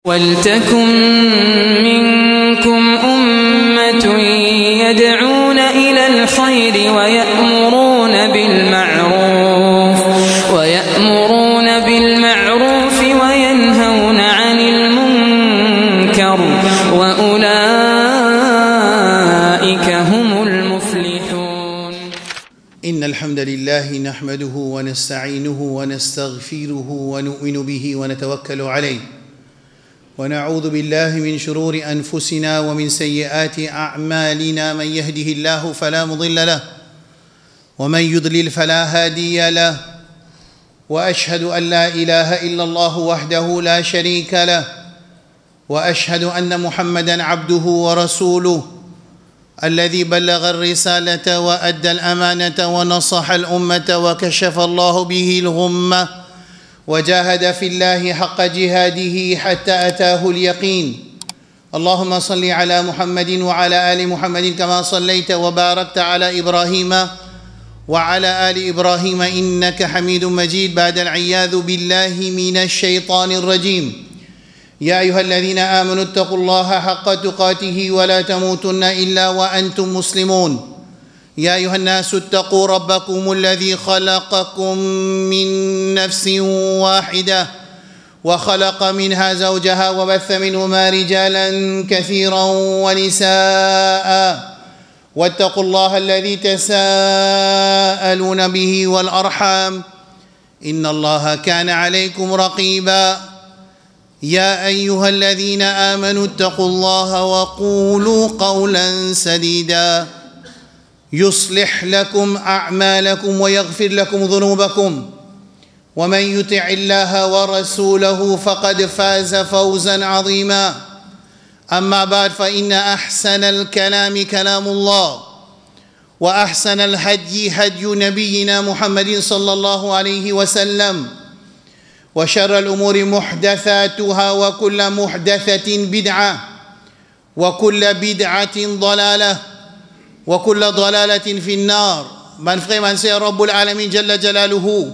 ولتكن منكم أمة يدعون إلى الخير ويأمرون بالمعروف وينهون عن المنكر وأولئك هم المفلحون. إن الحمد لله نحمده ونستعينه ونستغفره ونؤمن به ونتوكل عليه ونعوذ بالله من شرور أنفسنا ومن سيئات أعمالنا. من يهده الله فلا مضل له ومن يضلل فلا هادي له وأشهد أن لا إله إلا الله وحده لا شريك له وأشهد أن محمدًا عبده ورسوله الذي بلغ الرسالة وأدى الأمانة ونصح الأمة وكشف الله به الغمة وجاهد في الله حق جهاده حتى أتاه اليقين. اللهم صل على محمد وعلى آل محمد كما صليت وباركت على إبراهيم وعلى آل إبراهيم إنك حميد مجيد. بعد العياذ بالله من الشيطان الرجيم. يا أيها الذين آمنوا اتقوا الله حق تقاته ولا تموتن إلا وأنتم مسلمون. يا أيها الناس اتقوا ربكم الذي خلقكم من نفس واحدة وخلق منها زوجها وبث منهما رجالا كثيرا ونساء واتقوا الله الذي تساءلون به والأرحام إن الله كان عليكم رقيبا. يا أيها الذين آمنوا اتقوا الله وقولوا قولا سديدا يصلح لكم أعمالكم ويغفر لكم ذنوبكم ومن يطع الله ورسوله فقد فاز فوزا عظيما. أما بعد فإن أحسن الكلام كلام الله وأحسن الهدي هدي نبينا محمد صلى الله عليه وسلم وشر الأمور محدثاتها وكل محدثة بدعة وكل بدعة ضلالة وكل ضلالة في النار. Mon frère, mon sœur, Rabbul Alamin Jalla Jalaluhu,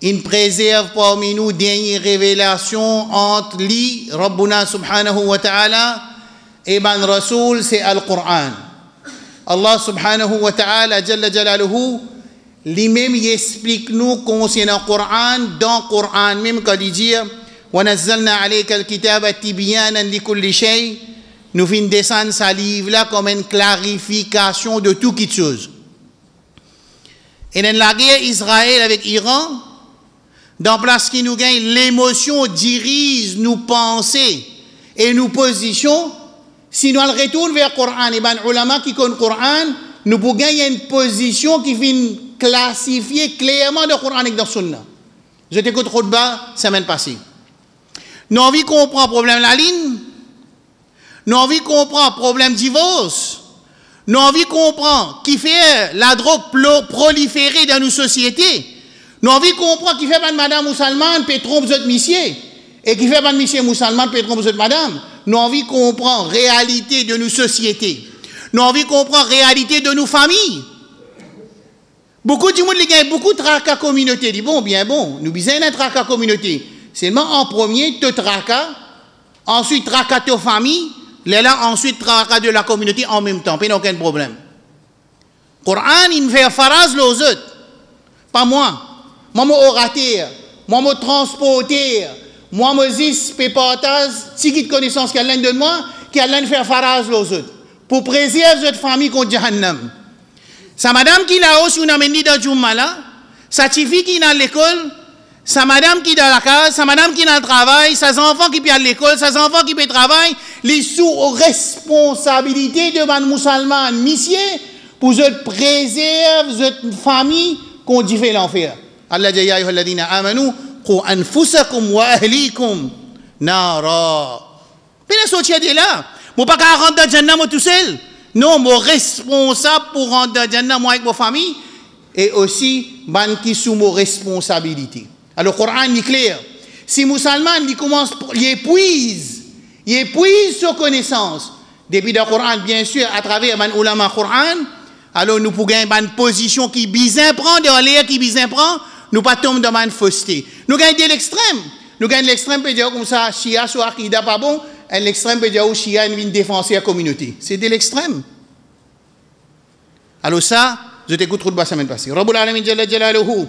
il préserve parmi nous dernière révélation entre lui, Rabbuna subhanahu wa ta'ala, et ban Rasoul, c'est Al-Qur'an. Allah subhanahu wa ta'ala Jalla Jalaluhu, lui-même il explique nous concernant le Coran, dans le Coran même quand il dit وَنَزَّلْنَا عَلَيْكَ الْكِتَابَ تِبْيَانًا لِكُلِّ شَيْءٍ. Nous venons descendre sa livre là comme une clarification de toute chose. Et dans la guerre Israël avec Iran, dans place qui nous gagne, l'émotion dirige nos pensées et nos positions. Si nous retournons vers le Coran, et ben ulama qui connaissent le Coran, nous pouvons gagner une position qui vient classifier clairement le Coran avec la Sunna. Je t'écoute khutba semaine passée. Nous avons envie de comprendre le problème de la ligne. Nous avons envie de comprendre le problème de divorce. Nous avons envie de comprendre qui fait la drogue proliférer dans nos sociétés. Nous avons envie de comprendre qui fait madame musulmane peut tromper votre monsieur et qui fait monsieur musulman peut tromper votre madame. Nous avons envie de comprendre la réalité de nos sociétés. Nous avons envie de comprendre la réalité de nos familles. Beaucoup de monde gagne beaucoup de tracas communauté. Dit bon, bien bon, nous besoin d'un tracas communauté. Seulement en premier, te tracas, ensuite tracas ta famille. Là, ensuite, tracas de la communauté en même temps, pas aucun problème. Coran, il fait phrase aux autres. Pas moi. Moi, je orateur. Moi, je transporteur. Moi, je dis, je partage, si qui de connaissance qu'Allah donne moi, qu'Allah fait phrase aux autres. Pour préserver votre famille contre Jahannam. Sa madame qui l'a aussi, on a mené dans Jumma là, sa fille qui est dans l'école, sa madame qui est dans la case, sa madame qui est dans le travail, ses enfants qui sont à l'école, ses enfants qui sont au travail, les sous responsabilité de man musulman, monsieur, pour se préserver votre famille qu'on dit fait l'enfer. Allah dit ya ayyuhalladhina amanu qu anfusakum wa ahlikum nara. Puis la sortie de là, moi pas qu'à rentrer dans Jannah moi tout seul. Non, moi responsable pour rentrer dans Jannah moi avec ma famille et aussi ban qui sous mon responsabilité. Alors, le Coran est clair. Si les musulmans il épuise sa connaissance. Depuis le Coran, bien sûr, à travers les ulama Coran, alors nous pouvons avoir une position qui bizarre prend, dans l'air qui bizarre prend, nous ne pas tomber dans une fausseté. Nous gagnons de l'extrême. nous gagnons l'extrême, peut dire comme ça, Shia sur Akida pas bon, et l'extrême peut dire Shia une défense à la communauté. C'est de l'extrême. Alors ça, je t'écoute trop de la semaine passée. Rabbul Alamin Jalla Jalaluhu.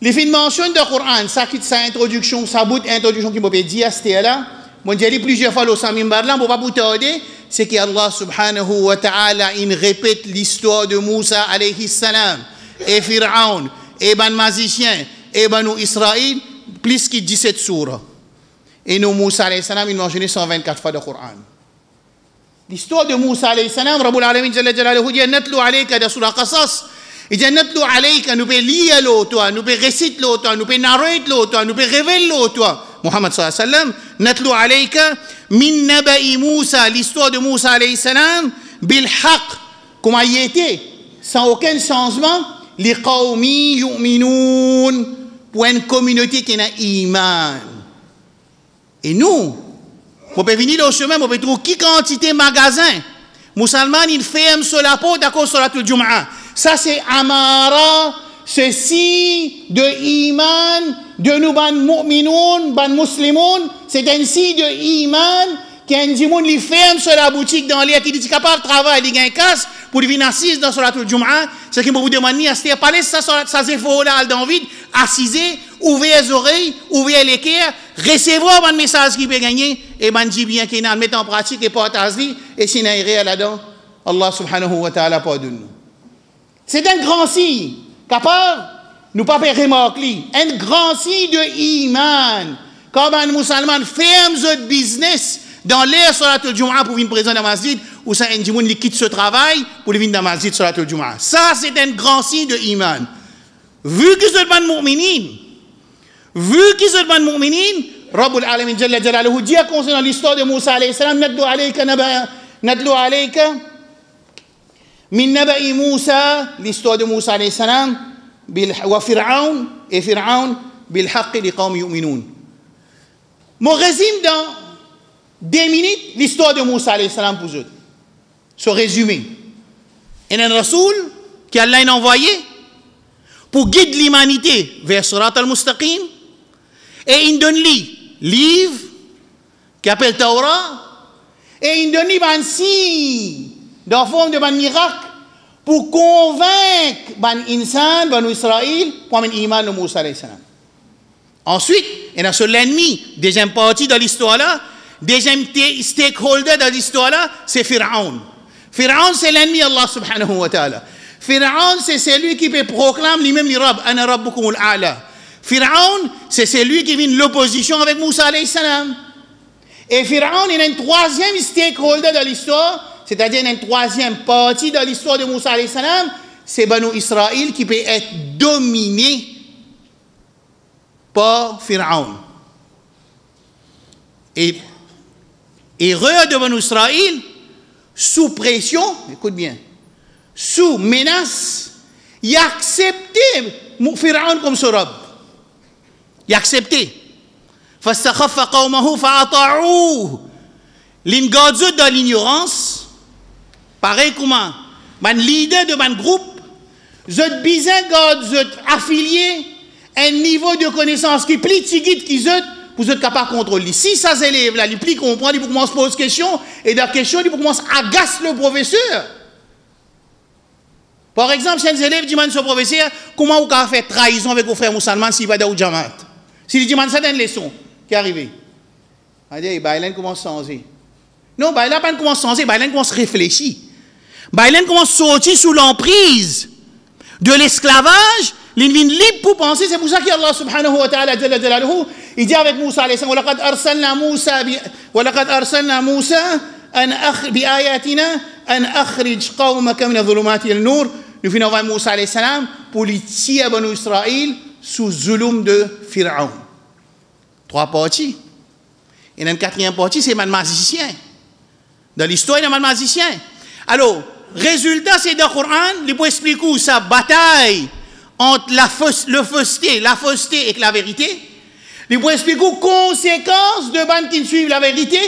Les films mentionnent dans le Coran, ça quitte sa introduction, sa bout introduction qui m'a dit à ce là. Moi, j'ai dit plusieurs fois, le Samim Barlan, pour ne pas vous tarder, c'est qu'Allah subhanahu wa ta'ala, il répète l'histoire de Moussa alayhi salam, et Pharaon, et ban magicien, et Banu Israël, plus que 17 sourates. Et nous, Moussa alayhi salam, il mentionné 124 fois dans le Coran. L'histoire de Moussa alayhi salam, Rabbul Alamin Jalla Jalaluhu, dit, Natlu alayka da surah Qasas, il dit, Natlu alayka, nous peut lire l'autre, nous peut réciter l'autre, nous peut narrer l'autre, nous peut révéler l'autre. Muhammad sallallahu alayhi wa sallam, Natlu alayka min naba'i Moussa, l'histoire de Moussa alayhi salam, bil haq, comment il était, sans aucun changement, li qawmi yu'minoun, pour une communauté qui a iman. Et nous, on peut venir au chemin, on peut trouver qui quantité de magasins. Musulmans, ils ferment sur la peau d'accord sur la Jum'a. Ça, c'est Amara, ceci de iman, de nous, ban mu'minoun, ban muslimoun, c'est ainsi de iman qu'un dimoun li ferme sur la boutique dans l'air qui dit capable de travailler, il gagne casse pour venir assis dans sur la Jum'a. Ce qui me vous demande, c'est pas laisser ça c'est faux là dans vide, assiser, ouvrir les oreilles, ouvrir les cœurs, recevoir un message qui peut gagner et man dit bien qu'il mettre en pratique et partager et si n'a rien là-dedans, Allah subhanahu wa ta'ala pardonne nous. C'est un grand signe capable nous pas faire remarquer un grand signe de iman quand un musulman ferme son business dans l'air sur la Jum'a pour venir présent dans la masjid ou ça un dimoun qui quitte ce travail pour venir dans la masjid sur la Jum'a. Ça c'est un grand signe de iman. Vu que ce ban mu'minin, vu que ce ban mu'minin, Rabbul Alamin Jalla Jalaluhu dit concernant l'histoire de Moussa alayhi salam, nadlu alayka min naba'i Moussa, l'histoire de Moussa alayhi salam, wa Pharaon et Pharaon bil haqq li qawmi yu'minun. Mon résume dans 2 minutes l'histoire de Moussa alayhi salam pour eux. Ce résumé. Il y a un rasoul qui Allah a envoyé pour guider l'humanité vers Surat al-Mustaqim et il donne lui livre qui appelle Torah et il donne lui un signe dans la forme de un miracle pour convaincre les insan, Banu Israël pour amener l'iman de Moussa alayhi salam. Ensuite, il y a l'ennemi, deuxième partie de l'histoire là, deuxième stakeholder de l'histoire là, c'est Pharaon. Pharaon c'est l'ennemi d'Allah subhanahu wa ta'ala. Pharaon c'est celui qui peut proclamer lui-même les Rabb, Ana Rabbukumul A'la. Pharaon c'est celui qui vient de l'opposition avec Moussa alayhi salam. Et Pharaon il y a un troisième stakeholder de l'histoire, c'est-à-dire une troisième partie de l'histoire de Moussa alayhi salam, c'est Banu Israël qui peut être dominé par Pharaon. Et erreur de Banu Israël, sous pression, écoute bien, sous menace, il a accepté Pharaon comme son robe. Il a accepté. فَاسْتَخَفَّ قَوْمَهُ فَأَطَاعُوهُ. L'ingazut de l'ignorance, pareil comment, un leader de un groupe, zot bizarre zot affilié, un niveau de connaissance qui plie tigit qui zot, pour être capable de contrôler. Si ça s'élève là, il plie comprend, il commence à poser question, et dans la question, il commence à agacer le professeur. Par exemple, si un élève dit au professeur, comment vous avez fait trahison avec vos frères musulmans s'il va dans le Jamaat? S'il dit, ça c'est une leçon qui est arrivée. Il dit, il commence à changer. Non, il n'a pas commencé à changer, il commence à réfléchir. Il commence à sortir sous l'emprise de l'esclavage, il vient libre pour penser, c'est pour ça qu'Allah subhanahu wa ta'ala il dit avec Moussa alayhi salam, وَلَقَدْ أَرْسَلْنَا مُوسَى بِآيَاتِنَا أَنْ أَخْرِجْ قَوْمَكَ مِنَ الظُّلُمَاتِ إِلَى النُّورِ. Nous venons envoyer Moussa alayhi salam pour les tirer Banu Israël sous zulum de Pharaon. 3 parties. Et dans la 4e partie, c'est un magicien. Dans l'histoire, il y a un magicien. Alors, résultat, c'est dans le Coran, il peut expliquer sa bataille entre la fausseté et la vérité. Il peut expliquer les conséquences de gens qui suivent la vérité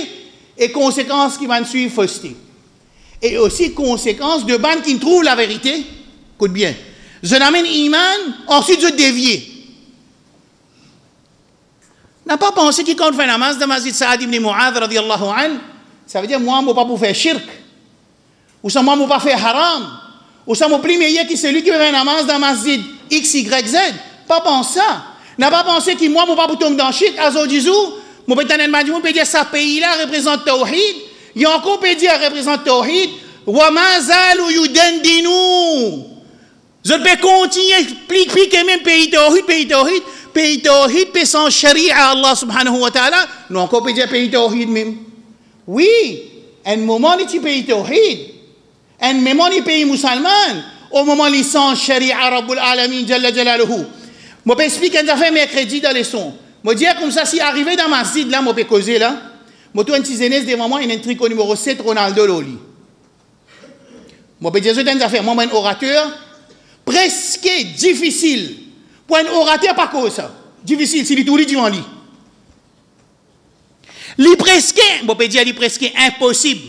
et conséquences qui vont suivre la fausseté. Et aussi conséquences de gens qui trouvent la vérité. Écoute bien. Je n'amène iman, ensuite je dévie. n'a pas pensé qu'il compte faire namaz dans Masjid Saad ibn Mu'adh radiyallahu anhu. Ça veut dire, moi, je ne pas pour faire shirk. Ou ça, moi, je ne pas faire haram. Ou ça, mon plus meilleur qui celui qui fait un namaz dans Masjid X, Y, Z. Pas pensé ça. N'a pas pensé que moi, je ne pas pour tomber dans shirk. Azodizou, je peux dire ça, pays-là représente Tawhid. Il y a encore peut dire représente Tawhid. Wa mazal ou yudendinu. Je peux continuer, expliquer même pays Tawhid, pays Tawhid. Pays Tawhid, pays sans sharia Allah subhanahu wa ta'ala. Nous encore peut dire pays Tawhid même. Oui, un moment il pays Tawhid. Un moment il pays musulman. Au moment il sans sharia Rabbul Alamin Jalla Jalaluhu. Je peux expliquer un affaire mercredi dans les sons. Je dis comme ça, si arrivé dans ma masjid là, je peux causer là. Je peux un petit zénès devant moi, il y a un tricot numéro 7, Ronaldo Loli. Je peux dire une affaire, moi, un orateur, presque difficile. Pour un orateur, pas cause ça. Difficile, si il tout lit, tu en lis. Li presque, je peux dire, presque impossible.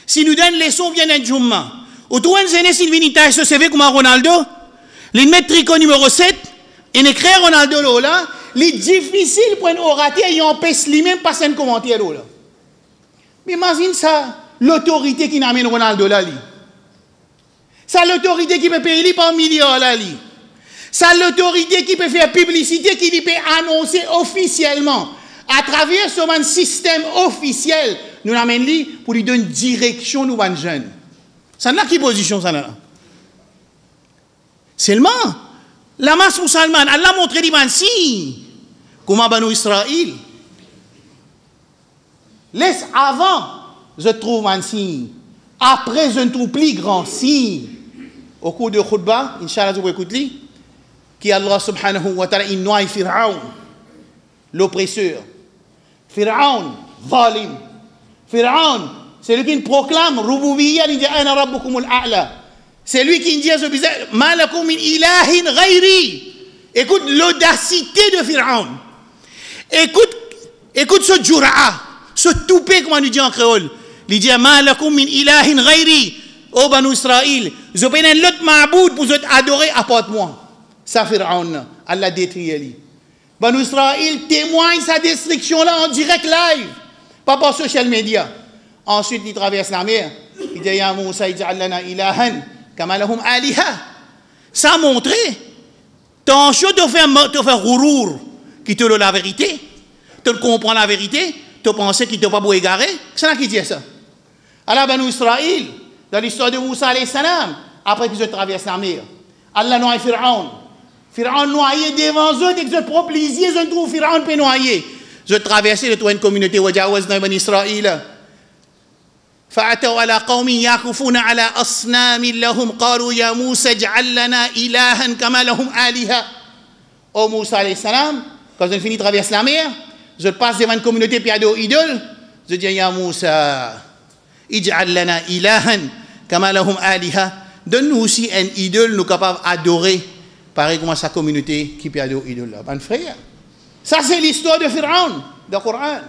Si nous donne leçon, bien un jumma. Ou tout un zénès, il vient de se CV comme un Ronaldo, il met tricot numéro 7, il écrit Ronaldo Lola. Il est difficile pour un orateur et empêche lui-même de passer un commentaire là. Mais imagine ça, l'autorité qui n'amène Ronaldo là. Ça, l'autorité qui peut payer par millions là. Ça, l'autorité qui peut faire publicité, qui peut annoncer officiellement, à travers ce système officiel, nous l'amène lui pour lui donner une direction nous les jeunes. Ça n'a qui position ça là. Seulement, la masse musulmane, Allah a montré des signes. Comment Banu Israël. Laisse avant, je trouve un signe. Après, je ne trouve plus grand signe. Au cours de Khutbah, Inch'Allah, vous écoutez, qui Allah subhanahu wa ta'ala, il noie Fir'aun, l'oppresseur. Fir'aun, zalim. Fir'aun, c'est lui qui proclame, Rububiyya, il dit, Ana rabbukumul a'la. C'est lui qui dit à ce bizarre, Malakum min ilahin ghayri. Écoute l'audacité de Fir'aun. Écoute ce jura'a, ce toupé, comme on dit en créole. Il dit, Malakum min ilahin ghayri. Oh, Banu Israël, je peux un l'autre ma'boud pour vous adorer, apporte-moi. Ça, Fir'aun, Allah détruit lui. Banu Israël témoigne sa destruction là en direct live, pas par social media. Ensuite, il traverse la mer. Il dit, Ya Moussa, ij'al lana ilahan. Aliha. Ça a montré, ton choix de faire rourour, qui te donne la vérité, te comprend la vérité, te penses qu'il ne t'a pas beau égarer, c'est là qui dit ça. Allah Banu Israël, dans l'histoire de Moussa alayhi salam, après qu'ils ont traversé la mer, Allah noie Fir'aun. Fir'aun noyé devant eux, dès que je prends plaisir, je trouve Fir'aun peut noyer. Je traversé de toi une communauté, Wajawaz dans Banu Israël. فأتوا على قوم يعكفون على أصنام لهم قالوا يا موسى اجعل لنا إلها كما لهم آلهة. Oh Moussa alayhi salam, quand je finis de traverser la mer, je passe devant une communauté puis ado idole, je dis ya Moussa, ij'al lana ilahan kama lahum aliha. Donne-nous aussi un idole nous capable d'adorer, pareil comme sa communauté qui peut ado idole là. Ben frère, ça c'est l'histoire de Fir'aun, dans le Coran.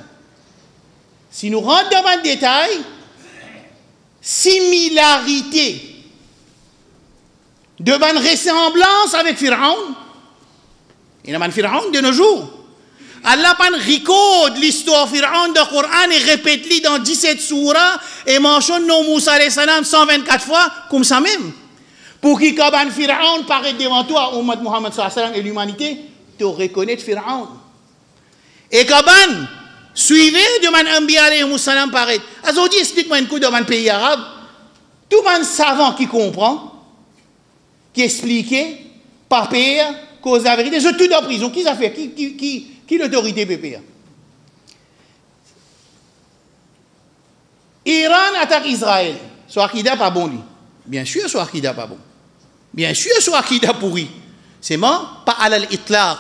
Si nous rentrons dans le détail, similarité de bonne ressemblance avec Fir'aun. Il y a un Fir'aun de nos jours. Allah pan record l'histoire Fir'aun dans le Coran et répète-li dans 17 surahs et mentionne nos Moussa alayhi salam 124 fois comme ça même. Pour qu'il quand Fir'aun paraît devant toi, Ummat Muhammad sallallahu alayhi wa sallam et l'humanité, te reconnaître Fir'aun. Et quand suivez de man Anbiya alayhi salam paraît. Azodi explique-moi une coup dans un pays arabe. Tout le savant qui comprend, qui explique, pas pire, cause la vérité, je tout en prison. Qui ça fait? Qui l'autorité peut payer? Iran attaque Israël. Soit Akida pas bon lui. Bien sûr, soit Akida pas bon. Bien sûr, soit Akida pourri. C'est moi, pas à l'itlaq.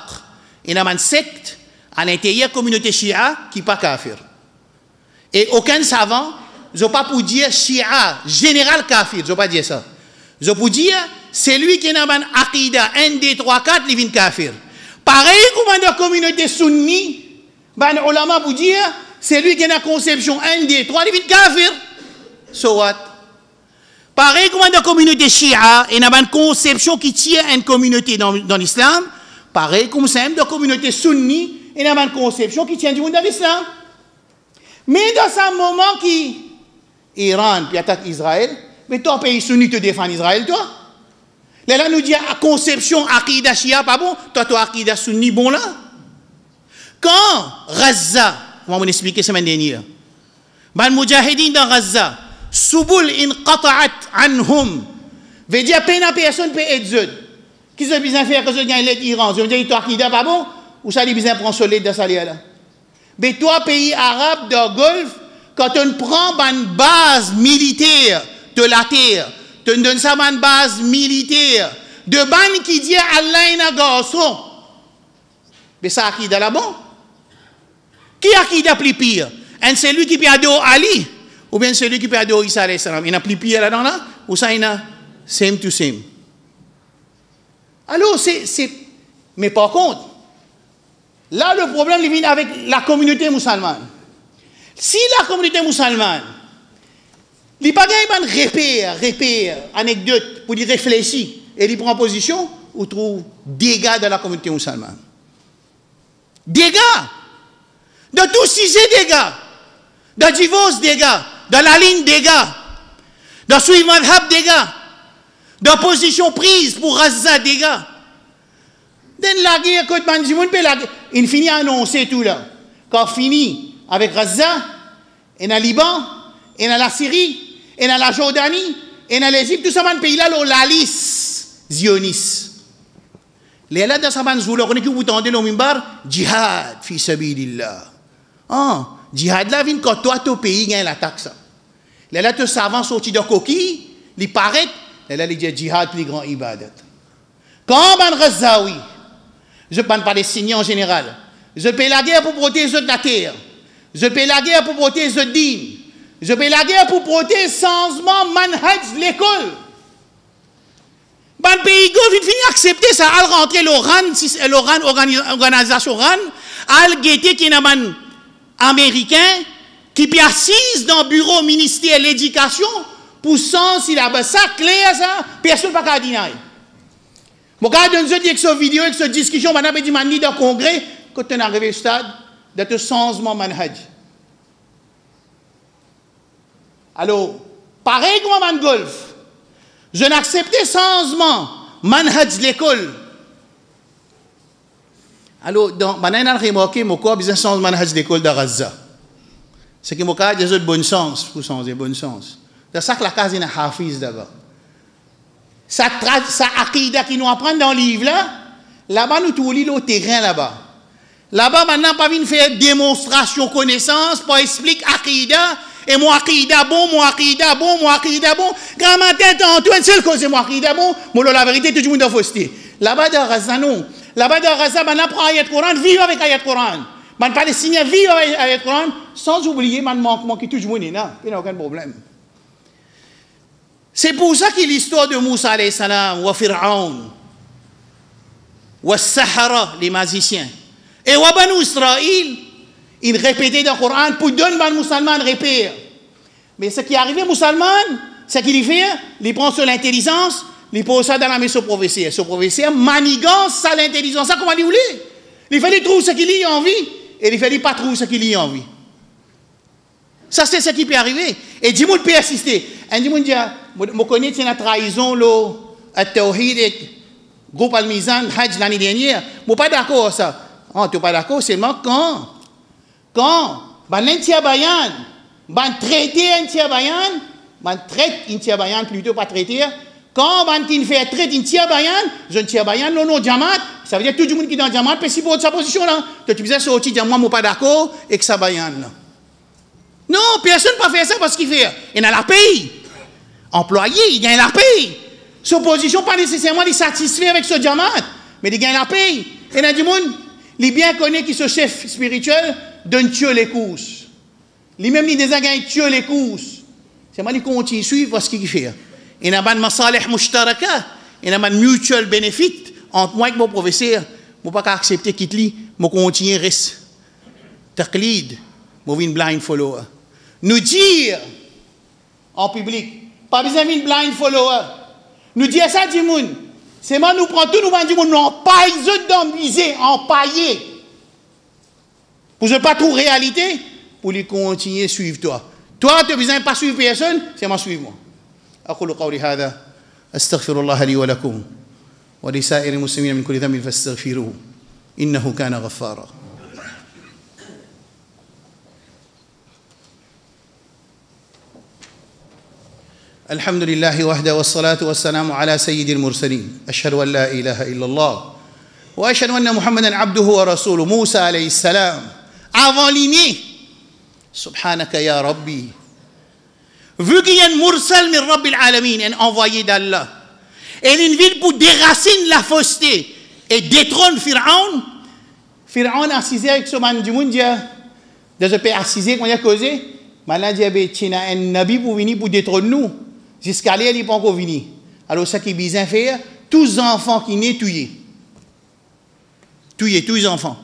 Il y a une secte à l'intérieur de la communauté Shia qui n'est pas kafir. Et aucun savant, je ne peux pas pour dire Shia, général kafir, je ne peux pas dire ça. Je peux dire, c'est lui qui est dans l'Aqida 1, 2, 3, 4, il vient kafir. Pareil comme dans la communauté sunni, ben ulama pour dire, c'est lui qui est dans la conception 1, 2, 3, il vient kafir. So what? Pareil comme dans la communauté Shia, il y a une conception qui tient une communauté dans l'islam, pareil comme ça, dans la communauté sunni, il y a une conception qui tient du monde dans l'islam. Mais dans ce moment qui Iran puis attaque Israël, mais toi, pays sunni, te défend Israël, toi. Là, nous dit, la conception Aqida Shia, pas bon, toi, Aqida sunni, bon là. Quand Gaza, on va vous expliquer la semaine dernière, les Mujahideen dans Gaza, Subul inqata'at anhum, veut dire, personne peut aider. Qui ont besoin de faire que ce gagne l'aide Iran? Je veux dire, toi, Aqida, pas bon, ou ça, les besoin de prendre solide dans ça là. Mais toi, pays arabes dans le Golfe, quand on prend une base militaire de la terre, on donne ça une base militaire de ban qui dit Allah est un garçon. Mais ça, qui est là bon? Qui a qui est plus pire? Un celui qui peut adorer Ali ou bien celui qui peut adorer Isa alayhi salam? Il y a plus pire là-dedans là? Ou ça, il y a same to same? Alors, mais par contre, là, le problème il vient avec la communauté musulmane. Si la communauté musulmane, il n'y a pas de repère, anecdote pour y réfléchir et y prendre position, on trouve dégâts dans la communauté musulmane. Dégâts! Dans tout sujet, dégâts! Dans divorce, dégâts! Dans la ligne, dégâts! Dans suivre madhab, dégâts! Dans position prise pour Gaza, dégâts! Dans la guerre, quand il finit à annoncer tout là. Quand finit avec Gaza, et dans le Liban, et dans la Syrie, et dans la Jordanie, et dans l'Égypte, tout ça, dans pays là, la liste zioniste. Les là, dans ça, on est que vous tendez le mimbar, jihad, fi sabilillah. Ah, jihad là, vient quand toi, ton pays gagne l'attaque ça. Les là, tu savants sortis de coquille, les paraît, les là, ils disent jihad, les grands ibadat. Quand on Gazaoui, je ne parle pas des signes en général, je paie la guerre pour protéger la terre. Je paie la guerre pour protéger le din. Je paie la guerre pour protéger le changement manhaj de l'école. Le pays il finit accepter ça, à rentrer l'ORAN, organisation RAN, à guetter qui est un américain qui est assis dans le bureau ministère de l'éducation pour sens il a ça clair ça, personne ne peut pas dire. Mon gars, je dis avec cette vidéo, avec cette discussion, on a dit dans le congrès, quand on est arrivé au stade, de changement manhaj. Alors, pareil comme en golf, je n'accepte changement manhaj de l'école. Alors, dans on a remarqué mon corps besoin changer manhaj de l'école de Gaza. C'est que mon corps a des autres bon sens pour changer bon sens. C'est ça que la case est un hafiz d'abord. Ça aqida qui nous apprend dans le livre là-bas nous trouvons le terrain là-bas. Là-bas, maintenant, pas venir faire démonstration, connaissance, pour expliquer Aqida, et mon Aqida bon, mon Aqida bon, mon Aqida bon. Grand matin, Antoine, c'est le cause de mon Aqida bon, mais la vérité, tout le monde doit fausser. Là-bas, dans Gaza, non. Là-bas, dans Gaza, maintenant, prend Ayat Coran, vive avec Ayat Coran. Man Palestinien, vive avec Ayat Coran, sans oublier, man manquement qui tout le monde est là. Il n'y a aucun problème. C'est pour ça que l'histoire de Moussa, alayhi salam, wa Fir'aun, wa Sahara, les magiciens, et Wabanu Israël, ils répétaient dans le Coran pour donner aux musulmans de repère. Mais ce qui est arrivé aux musulmans, c'est qu'il fait, il prend sur l'intelligence, il pose ça dans la main au professeur. Ce professeur manigance ça l'intelligence. Ça, comment il voulait? Il fait trouver ce qu'il y a envie, et il fait pas trouver ce qu'il y a envie. Ça, c'est ce qui peut arriver. Et dis-moi, peut assister. Et dis-moi, je connais la trahison, le Tawhid et groupe Al-Mizan, Hajj l'année dernière. Je ne suis pas d'accord avec ça. Oh, tu n'es pas d'accord seulement quand l'Intia Bayan, traité Intia Bayan, traite Intia Bayan plutôt pas traité, quand il fait traite Intia Bayan, je ne tiens Bayan, non, Jamat, ça veut dire que tout le monde qui est dans Jamat peut s'y porter sa position là. Tu disais sortir, dire moi, je ne suis pas d'accord avec ça Bayan là. Non, personne ne peut faire ça parce qu'il fait. Il a la paye. Employé, il gagne la paye. Son position, pas nécessairement il satisfait avec ce Jamat, mais il gagne la paye. Et il y a du monde. Il bien connaît qui ce chef spirituel donne tuer les courses. Lui-même, il déjà gagné tuer les courses. C'est moi qui continue à suivre ce qu'il fait. Il y a un masalih mushtaraka, il y a un mutual benefit entre moi et mon professeur. Je ne peux pas accepter qu'il lit, je continue à rester. Taqlid, je suis un blind follower. Nous dire en public, pas besoin d'un blind follower. Nous dire ça, du monde. C'est moi, nous prenons tout, nous vendons du monde, nous empaillons dans musée, empaillés. Pour ne pas trouver réalité, pour lui continuer à suivre toi. Toi, tu n'as besoin de pas suivre personne, c'est moi suivre moi. أقول قولي هذا أستغفر الله لي ولكم ولسائر المسلمين من كل ذنب فاستغفروه إنه كان غفارا. الحمد لله وحده والصلاة والسلام على سيد المرسلين أشهد أن لا إله إلا الله وأشهد أن محمدا عبده ورسوله. موسى عليه السلام avant l'inné سبحانك يا ربي, vu qu'il y a un mursal min Rabbil Alamin, un envoyé d'Allah, et une ville pour déraciner la fausseté et détrôner Pharaon. Pharaon a assisé avec ce man du monde, de ce pays assisé qu'on a causé, maintenant il y a un nabi pour venir pour détrôner nous. Jusqu'à là, il n'est pas encore venu. Alors, ce qui est bien fait, tous les enfants qui naissent, tués. Tués, tous les enfants.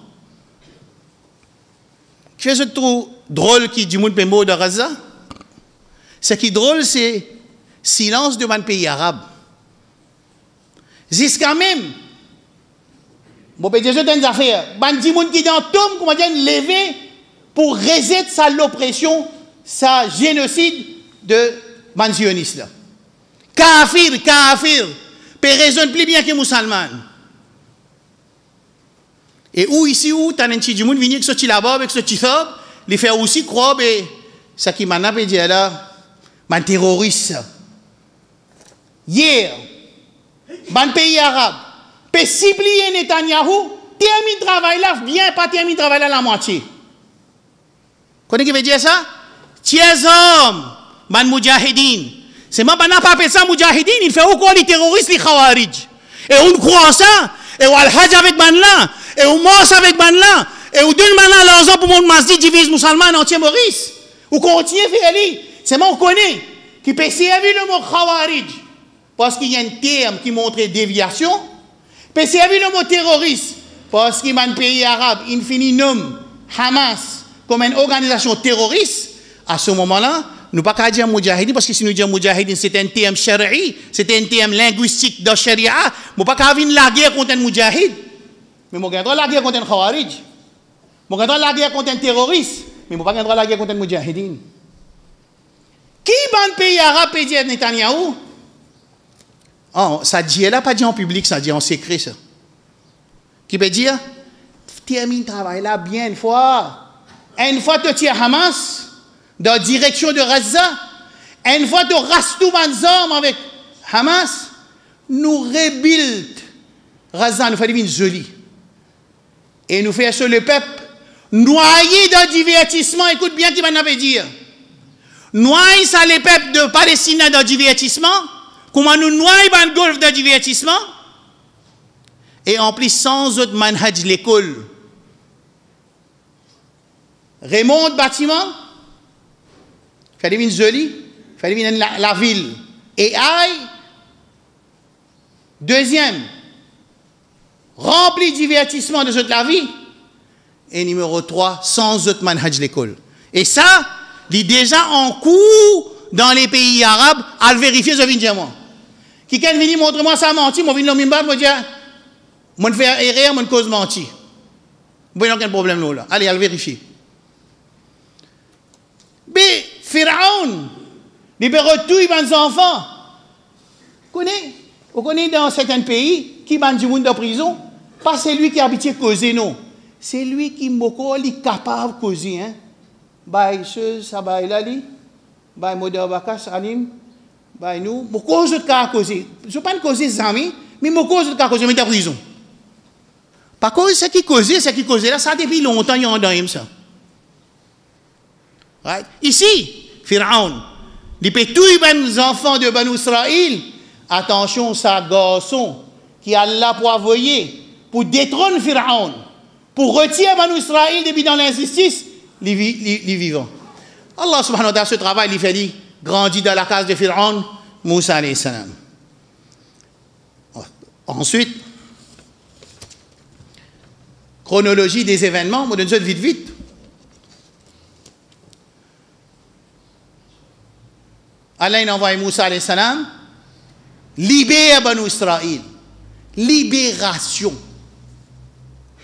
Ce qui est trop drôle qui dit le mot de Gaza, ce qui est drôle, c'est le silence de mon pays arabe. Jusqu'à même, bon, ben, déjà, des affaires, ben, dit qui dans tombe, comment dire, levé pour reset sa l'oppression, sa génocide de mansioniste. Kafir, kafir, peut raisonner plus bien que musulman. Et où ici, où tu as un petit monde venu avec ce petit là-bas, avec ce petit fob, les faire aussi croire, ben, ça qui m'a dit là, man terroriste. Hier, ban pays arabe, peut cibler Netanyahou, termine le travail là, bien pas termine le travail là la moitié. Connaissez ce qui veut dire ça? Tiers hommes, ban moudjahidine. C'est moi, on n'a pas appelé ça moudjahidine, il fait encore les terroristes, les khawarij. Et on croit ça, et on al-hajj avec ban là, et on mange avec ban là, et on donne man là l'argent pour mon masjid divise musulman entier Maurice. Ou continue à faire aller. C'est moi, on connaît, qui peut servir le mot khawarij, parce qu'il y a un terme qui montre déviation, peut servir le mot terroriste, parce qu'il y a un pays arabe, il finit nomme Hamas comme une organisation terroriste. À ce moment-là, nous ne pouvons pas dire Moudjahidine, parce que si nous disons Moudjahidine, c'est un terme shari'i, c'est un terme linguistique de Sharia. Nous ne pouvons pas avoir la guerre contre un Moudjahid, mais nous avons la guerre contre un Khawarij. Nous avons la guerre contre un terroriste, mais nous avons pas la guerre contre un Moudjahidine. Qui dans le pays arabe peut dire Netanyahou? Oh, ça dit là, pas dit en public, ça dit en secret, ça. Qui peut dire, termine le travail là bien une fois. Une fois tu tires Hamas, dans la direction de Gaza, une fois tu rasses tout les hommes avec Hamas, nous rebuild Gaza, nous faisons une jolie. Et nous faisons le peuple noyé dans le divertissement, écoute bien ce qu'il va dire. Noyé ça les peuples de Palestine dans le divertissement, comment nous noyons dans le golfe de divertissement, et en plus sans autre manhaj l'école. Remonte bâtiment, fait une jolie, fait la ville. Et aïe, deuxième, rempli divertissement de toute la vie. Et numéro 3, sans autre manhaj l'école. Et ça, il est déjà en cours dans les pays arabes à le vérifier, je viens de dire moi. Qui vient venir montrer-moi ça menti, moi viens de me me dire, moi fais erreur, moi cause menti. Vous n'avez aucun problème là. Allez, à le vérifier. Mais Pharaon, il peut retrouver les enfants. Vous connaissez dans certains pays qui ban du monde en prison, pas c'est lui qui habite causer non. C'est lui qui est capable de causer. Hein? By ce, ça by là, by modèle bakas, anime, by nous. Beaucoup de cas causer. Je ne pas causer des amis, mais beaucoup de cas causer, mais en prison. Par contre, ce qui cause là, ça depuis longtemps, il y a un ça. Right? Ici, Pharaon, il peut tuer les enfants de Banu Israël. Attention, ça garçon qui a là pour envoyer, pour détrôner Pharaon, pour retirer Banu Israël depuis dans l'injustice, les vivants. Allah subhanahu wa ta'ala, ce travail, il fait grandir dans la case de Pharaon, Moussa alayhi salam. Ensuite, chronologie des événements, on donne ça vite. Allah il envoie Moussa alayhi salam, libère Banu Israël. Libération.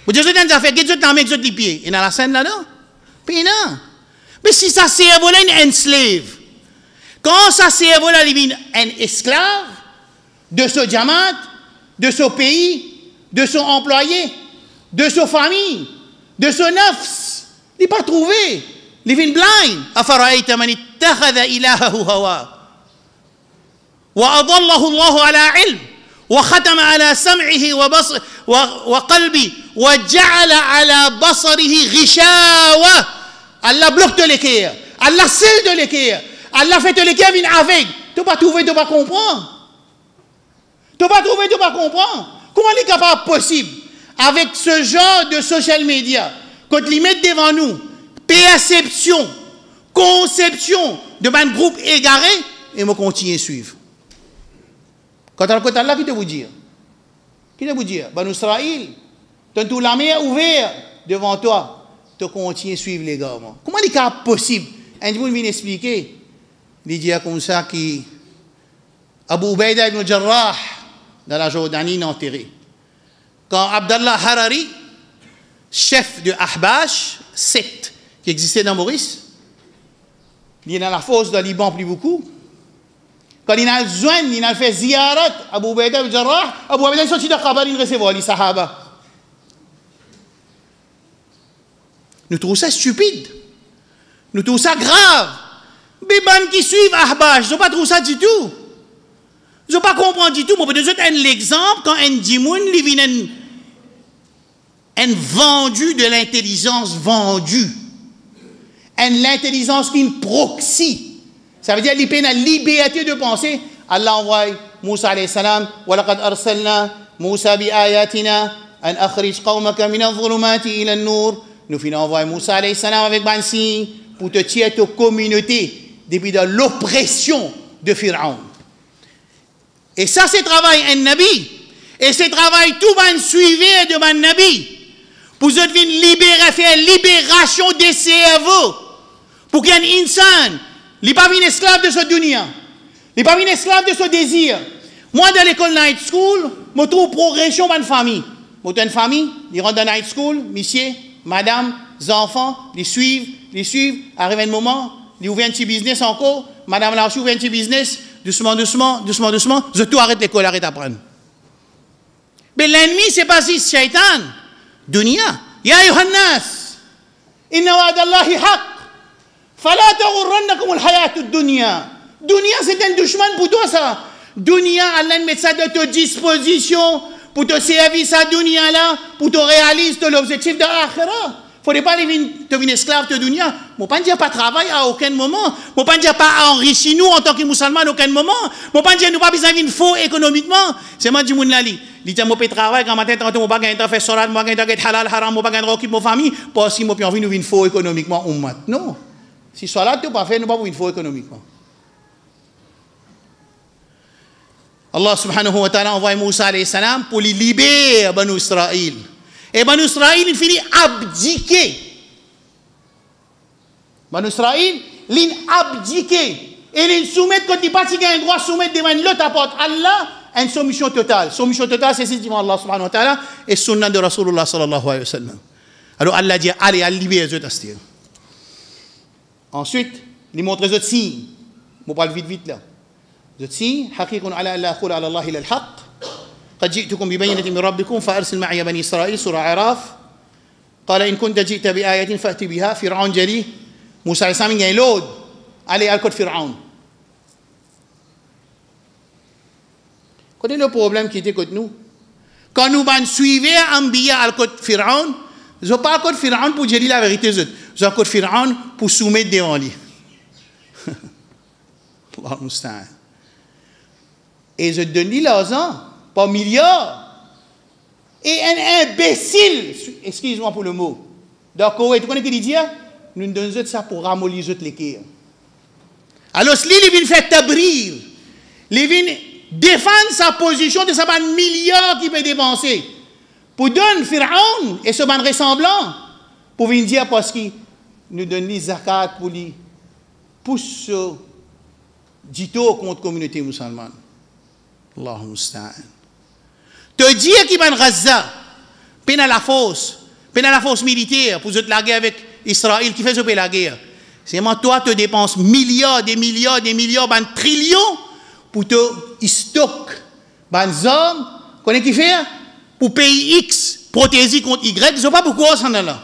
Vous dites, vous avez fait, vous avez mis les pieds. Et dans la scène là-dedans? Puis non. Mais si ça cerveau là, un slave. Quand ça cerveau là, il est un esclave de ce diamant, de ce pays, de son employé, de sa famille, de son nafs. Il n'est pas trouvé. Il est blind. أفرأيت من اتخذ إلهه هواه وأضله الله على علم وختم على سمعه وقلبه وجعل على بصره غشاوة. Allah bloque de l'équerre. Allah scelle de l'équerre. Allah fait de l'équerre une aveugle. Tu n'as pas trouvé, tu n'as pas comprendre. Tu n'as pas trouvé, tu n'as pas comprendre. Comment est capable possible avec ce genre de social media quand ils mettent devant nous perception, conception de un groupe égaré et me continuer à suivre. Quand Allah qui te vous dire, qui te vous dire, Banu Israël, tu as tout la mer ouverte devant toi, tu continues à suivre les gars. Comment est capable possible? Un jour, il vient expliquer, il dit comme ça qui Abu Ubaida ibn Jarrah dans la Jordanie enterré. Quand Abdallah Harari, chef de Ahbash, secte qui existait dans Maurice, il est dans la fosse de Liban plus beaucoup. Quand il a besoin, il a fait ziyarat, Abu Ubaida ibn Jarrah, Abu Ubaida est sorti de Khabar, il recevait les Sahaba. Nous trouvons ça stupide. Nous trouvons ça grave. Les gens qui suivent Ahbash, ils n'ont pas trouvé ça du tout. Ils n'ont pas compris du tout. Je vais donner l'exemple quand un dimoun, il vient un vendu de l'intelligence vendue. L'intelligence qui est une proxy. Ça veut dire qu'il y a la liberté de penser. Allah envoie Moussa alayhi salam, وَلَقَدْ أَرْسَلْنَا مُوسَى بِآيَاتِنَا أَنْ أَخْرِجْ قَوْمَكَ مِنَ الظُّلُمَاتِ إِلَى النُّورِ. Nous finissons envoyer Moussa alayhi salam avec un signe pour te tirer ta communauté depuis de l'oppression de Pharaon. Et ça, c'est le travail d'un nabi. Et c'est le travail tout le suivi de un nabi. Pour que vous libérer, faire libération des cerveaux. Pour qu'il y ait un insan. Il n'est pas un esclave de ce dunya. Il n'est pas un esclave de ce désir. Moi, dans l'école night school, je trouve progression dans une famille. Je trouve une famille, ils rentrent dans la night school, monsieur, madame, les enfants, ils suivent, arrive un moment, ils ouvrent un petit business encore, madame là aussi ouvre un petit business, doucement, je tout arrête l'école, arrête d'apprendre. Mais l'ennemi, c'est pas si shaitan. Dunya. Ya ayuhannas, inna wa'adallahi haq. Fala taghurrannakum al-hayatu ad-dunya. Dunya, c'est un dushman pour toi, ça. Dunya, Allah met ça de ta disposition pour te servir sa dunya là, pour te réaliser l'objectif de l'akhirah. Il ne faudrait pas devenir esclave de dunya. Je ne pas dire pas travailler à aucun moment. Je ne pas dire pas enrichir nous en tant que musulmans à aucun moment. Je ne pas dire nous pas besoin de faux économiquement. C'est moi qui dis là. Il dit moi travailler quand matin je pas gagner faire salat, moi gagner halal haram, moi pas gagner occuper ma famille parce que moi envie nous vinn faux économiquement ummat. Non. Si salat tu pas faire nous pas vinn faux économiquement. Allah subhanahu wa ta'ala envoie Moussa alayhi salam pour libérer Banu Israël. Et Banu Israël il finit abdiquer. Banu Israël il abdiquer et il soumet quand il pas un droit soumettre devant l'autre apporte Allah une soumission totale. Soumission totale, c'est ce que Allah subhanahu wa ta'ala et sunnah de Rasulullah sallallahu alayhi wa sallam. Alors Allah dit, allez, allez libérer les autres. Ensuite, il montre les autres signes. Je parle vite là. Les autres signes, حقيق على ألا أقول على الله إلا الحق قد جئتكم ببينة من ربكم فأرسل معي بني إسرائيل سورة عراف قال إن كنت جئت بآية فأت بها فرعون جري موسى عليه السلام il y a un lot allez à côté de Pharaon. Quel est le problème qui était contre nous? Quand nous suivions Ambiya à côté de Pharaon, je ne pas à côté de Pharaon pour dire la vérité, je suis à côté de Pharaon pour soumettre devant lui. Et je donne l'argent par milliards. Et un imbécile, excuse-moi pour le mot, d'accord, tu connais ce qu'il dit? Nous donnons ça pour ramollir les cœurs. Alors, si il vient faire tabrir, il vient défendre sa position de sa bande milliard qui peut dépenser pour donner Pharaon et ce bande ressemblant pour venir dire parce qu'il nous donne les zakat pour lui pousse dito contre la communauté musulmane. Allahumma musta'an. Te dire qu'il va Gaza Pendant la force militaire pour la guerre avec Israël qui fait la guerre. C'est moi, toi, te dépenses milliards, des milliards, ben trillions pour te stock, ben hommes, qu'on qui fait pour pays X, protéger contre Y, je ne sais pas pourquoi ça en est là.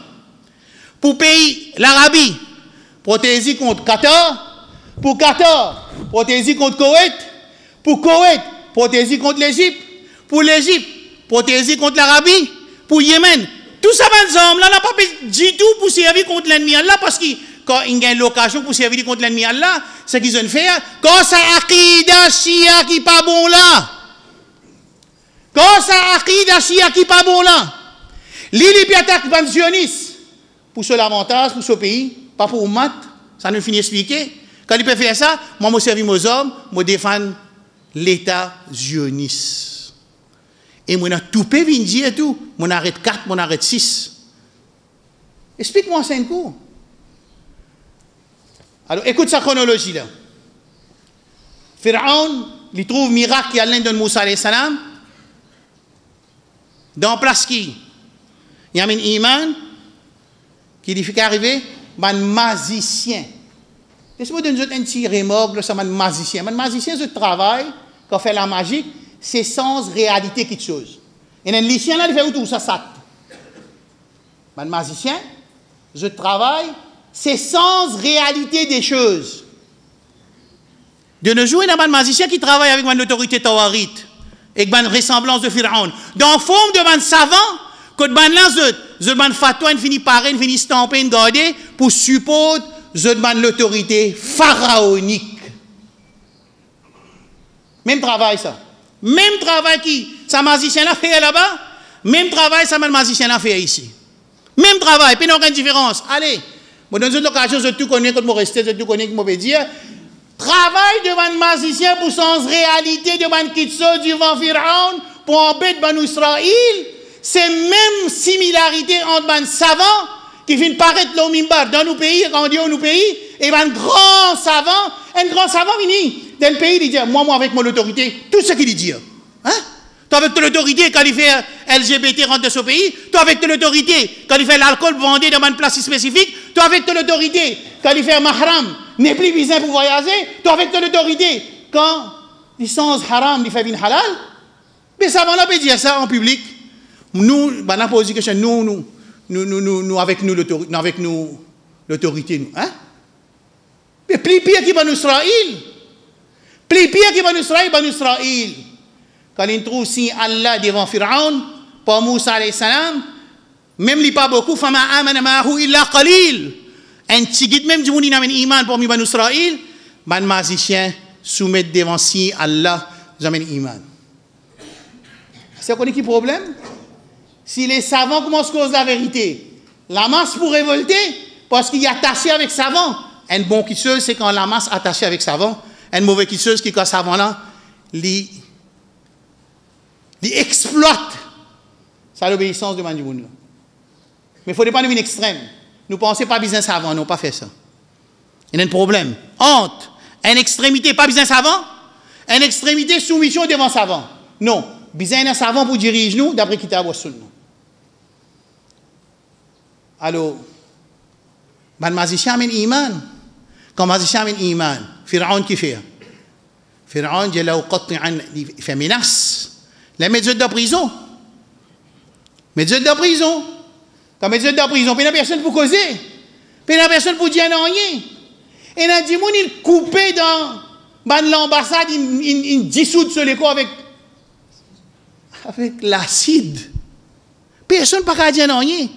Pour pays l'Arabie, protéger contre Qatar, pour Qatar, protéger contre Koweït, pour Koweït, protéger contre l'Égypte, pour l'Égypte, protéger contre l'Arabie, pour Yémen. Tout ça, ben hommes, là, n'a pas du tout pour servir contre l'ennemi là, parce que quand il y a une location pour servir contre l'ennemi là, ce qu'ils ont fait, quand ça akida Shia qui pas bon là, quand ça akida Shia qui pas bon là, l'Ilip attaque ban sionistes pour ce l'avantage, pour ce pays, pas pour mat, ça nous finit expliquer. Quand il peut faire ça, moi, je servis mes hommes, je défends l'État zioniste. Et moi, tout peut venir dire tout. Moi, arrête 4, moi, arrête 6. Explique-moi ça un coup. Alors, écoute sa chronologie là. Pharaon, il trouve miracle qui a l'un de Moussa alayhi salam. Dans place qui? Il y a un iman qui dit qu'arriver, un magicien. Laissez-moi donner un petit remorque, c'est un magicien. Un magicien, ce travail, quand fait la magie, c'est sans réalité quelque chose. Et un lycéen là, il fait tout ça, ça. Un magicien, je travaille, c'est sans réalité des choses. De nos jours, il y a un magicien qui travaille avec une autorité tawarite, avec une ressemblance de Pharaon. Dans la forme de un savant, que de fatwa, il finit par il finit stamper, il garder pour supporter l'autorité pharaonique. Même travail, ça. Même travail qui, ça magicien a fait là-bas, même travail, ça magicien a fait ici. Même travail, puis il n'y a aucune différence. Allez, moi, dans une occasion, je tout connais quand je reste, je tout connais que je dire. Travail devant un magicien pour sans réalité devant un kitso devant Pharaon pour embêter ban Israël, c'est même similarité entre un savant qui vient paraître là au mimbar dans nos pays, quand on dit nos pays, et un grand savant vient dans le pays, il dit, moi avec mon autorité, tout ce qu'il dit. Hein? Toi avec ton autorité, quand il fait LGBT rentre dans ce pays, toi avec ton autorité, quand il fait l'alcool vendé dans une place spécifique, toi avec ton autorité, quand il fait mahram, n'est plus besoin pour voyager, toi avec ton autorité, quand licence haram, il fait une halal, mais ça va pas dire ça en public. Nous, on a posé question, nous avec nous l'autorité, nous. Hein? Mais plus pire qui va nous Israël. Plus pire qui va nous Israël, Quand il trouve si Allah devant Pharaon, pour Moussa alayhi salam, même li pas beaucoup, fama amana ma'ahu illa qalil. Un tigit même du monde n'a iman pour Banu Israël, man magicien soumet devant si Allah jamais iman. C'est quoi qui problème? Si les savants commencent à cause la vérité, la masse pour révolter parce qu'il est attaché avec savant. Un bon quitteuse, c'est quand la masse est attachée avec savant. Un mauvais quitteuse qui quand savant là, il exploite ça l'obéissance de Mandioun. Mais il ne faut pas devenir extrême. Nous ne pensons pas business savant, non, pas fait ça. Il y a un problème. Honte, une extrémité, pas business savant, une extrémité soumission devant savant. Non, business savant pour diriger nous d'après qui t'a nous. Alors, le magicien a un iman. Quand le magicien a un iman, Pharaon qui fait? Pharaon, il fait menace. Les médecins de prison. Médecins de prison. Quand médecins de prison, il n'y a personne pour causer. Il n'y a personne pour dire rien. Et il a dit, il coupé dans l'ambassade, il dissout sur les corps avec l'acide. Personne ne peut pas dire rien.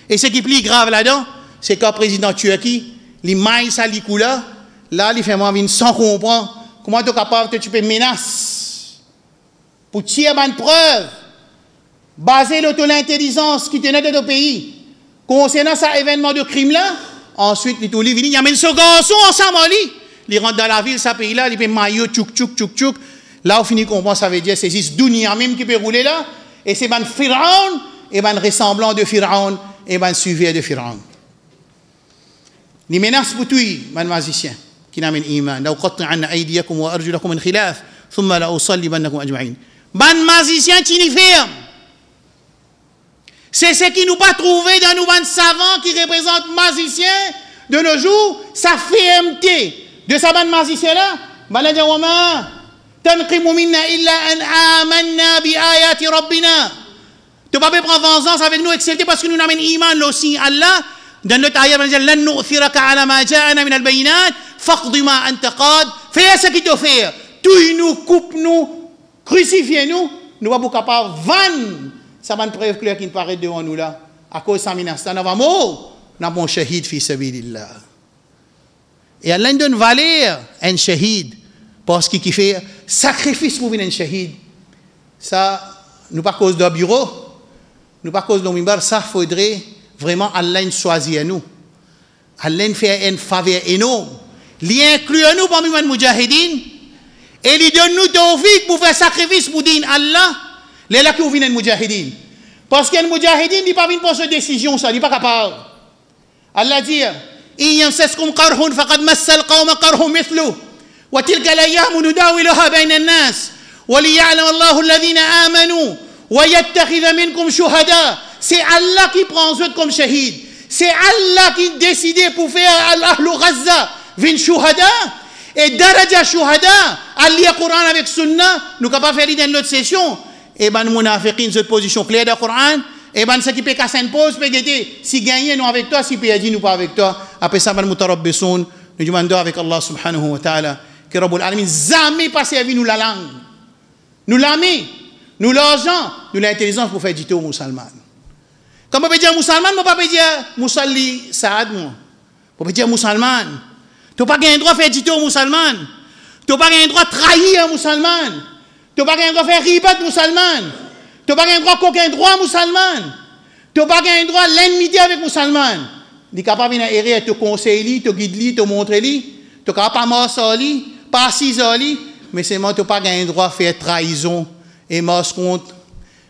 Et ce qui est plus grave là-dedans, c'est quand le président Turquie, il maille ça, il coule là, il fait moi sans comprendre comment tu es capable de menacer pour tirer une preuve, baser l'intelligence qui tenait dans le pays, concernant cet événement de crime là, ensuite, il y a même ce garçon ensemble, il rentre dans la ville, ce pays-là, il fait maillot, tchouk. Là, on finit comprendre, ça veut dire c'est juste Dunia même qui peut rouler là, et c'est un Pharaon, et un ressemblant de Pharaon, et un suivi de Pharaon. Les menaces pour tout, un magicien, qui n'a pas d'iman. لو قطعن أيديكم وأرجلكم من خلاف ثم لأصلبنكم أجمعين. Un magicien qui n'y ferme. C'est ce qui nous pas trouvé dans nos bandes savants qui représentent magiciens de nos jours, sa fermeté de sa bande magicien-là. Maladiya wa ma tanqimu minna illa an amanna bi ayati rabbina. Tu vas pas prendre vengeance avec nous, excepté parce que nous n'amènons iman aussi. Allah, dans notre ayat, il dit lan nu'thiraka ala ma ja'ana min al-bayinat, faqdi ma anta qad. Fais ce qu'il te fait. Tue-nous, coupe-nous, crucifie-nous. Nous ne sommes pas capables de vendre. Ça va une preuve claire qui nous paraît devant nous là. À cause de ça, nous avons mort. Nous avons un shahid fi sabilillah. Et Allah nous donne valeur un shahid. Parce qu'il fait sacrifice pour venir un shahid. Ça, nous pas cause de bureau. Nous pas cause de mimbar. Ça, faudrait vraiment Allah nous choisir nous. Allah nous fait une faveur énorme. Il inclut nous parmi les mujahideen. Et il donne nous tawfiq pour faire sacrifice pour dire Allah. Les là qui viennent les mujahideen. Parce que les mujahideen ne pas venir pour cette décision, ça, il n'est pas capable. Allah dit, إن يمسسكم قرح فقد مس القوم قرح مثله وتلك الأيام نداولها بين الناس وليعلم الله الذين آمنوا ويتخذ منكم شهداء. C'est Allah qui prend eux comme shahid. C'est Allah qui décide pour faire Al-Ahlu Gaza vin shuhada. Et daraja shuhada, allié Coran avec Sunna, nous ne pouvons pas faire dans notre session. Et ben, nous munafiqin, cette position claire du Coran. Et ben, ce qui peut casser une pause, peut dire, si gagner, nous avec toi, si perdre, nous pas avec toi. Après ça, ben, mutarabbisoun, nous demandons avec Allah subhanahu wa ta'ala, que Rabbul Alamin, jamais pas servi nous la langue. Nous l'ami, nous l'argent, nous l'intelligence pour faire du tout aux musulmans. Comme on peut dire musulman, on ne peut pas dire musalli saad, on peut dire musulman. Tu n'as pas le droit de faire du tout aux musulmans. Tu n'as pas le droit de trahir un musulman. Tu n'as pas le droit de faire ribat musulman. Tu n'as pas le droit d'aucun droit musulman. Tu n'as pas le droit de l'ennemité avec musulman. Tu es capable de te conseiller, te guider, te montrer. Tu es capable de marcher, pas assis, mais c'est moi, tu n'as pas le droit de faire trahison. Et marche contre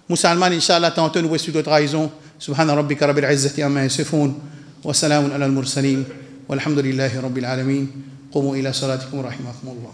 musulman, Inch'Allah, tantôt nous voici de trahison. Subhana rabbika rabbil izzati amma yasifun. Wa salamun ala al-mursalin. والحمد لله رب العالمين قوموا إلى صلاتكم رحمكم الله